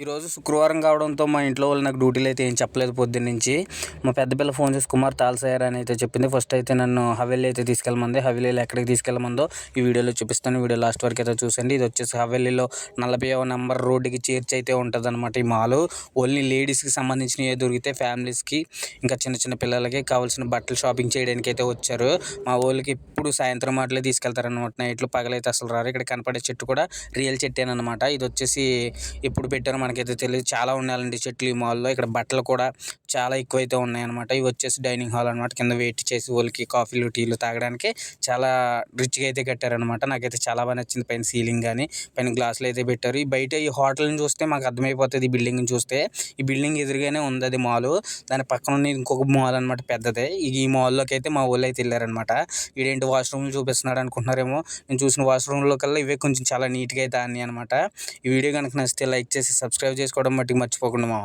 ఈరోజు శుక్రవారం కావడంతో మా ఇంట్లో వాళ్ళు నాకు డ్యూటీలు అయితే ఏం చెప్పలేదు పొద్దున్నుంచి. మా పెద్ద పిల్ల ఫోన్ చేసి కుమార్ తాల్సాయర్ అని అయితే చెప్పింది. ఫస్ట్ అయితే నన్ను హవేలీ అయితే తీసుకెళ్ళమంది. హవేలీలో ఎక్కడికి తీసుకెళ్ళమందో ఈ వీడియోలో చూపిస్తాను. వీడియో లాస్ట్ వరకు అయితే చూసండి. ఇది వచ్చేసి హవేలీలో 40వ నెంబర్ రోడ్డుకి చేర్చి అయితే ఉంటుంది అనమాట. ఈ మాల్ ఓన్లీ లేడీస్కి సంబంధించినవి దొరికితే ఫ్యామిలీస్కి ఇంకా చిన్న చిన్న పిల్లలకి కావాల్సిన బట్టలు షాపింగ్ చేయడానికి అయితే వచ్చారు. మా వాళ్ళకి ఎప్పుడు సాయంత్రం మాటలే తీసుకెళ్తారనమాట. నైట్లు పగలైతే అసలు రారు. ఇక్కడ కనపడే చెట్టు కూడా రియల్ చెట్టేనమాట. ఇది వచ్చేసి ఎప్పుడు పెట్టారో మనకైతే తెలియదు. చాలా ఉన్నాయండి చెట్లు ఈ మాల్లో. ఇక్కడ బట్టలు కూడా చాలా ఎక్కువైతే ఉన్నాయన్నమాట. ఇవి వచ్చేసి డైనింగ్ హాల్ అనమాట. కింద వెయిట్ చేసి వాళ్ళకి కాఫీలు టీలు తాగడానికి చాలా రిచ్గా అయితే కట్టారనమాట. నాకైతే చాలా బాగా నచ్చింది. పైన సీలింగ్ కానీ పైన గ్లాసులు అయితే పెట్టారు. ఈ బయట ఈ హోటల్ని చూస్తే మాకు అర్థమైపోతుంది. ఈ బిల్డింగ్ని చూస్తే ఈ బిల్డింగ్ ఎదురుగానే ఉంది అది మాల్. దాని పక్కన ఉన్న ఇంకొక మాల్ అనమాట పెద్దదే. ఈ మాల్లోకి అయితే మా వాళ్ళు అయితే వెళ్ళారనమాట. వీడేంటి వాష్రూమ్లు చూపిస్తున్నాడు అనుకుంటున్నారేమో. నేను చూసిన వాష్రూమ్లో కల్లా ఇవే కొంచెం చాలా నీట్గా అయితే అన్నీ అనమాట. ఈ వీడియో కనుక నచ్చితే లైక్ చేసి సబ్స్క్రైబ్ చేసుకోవడం మట్టుకు మర్చిపోకుండా మామ.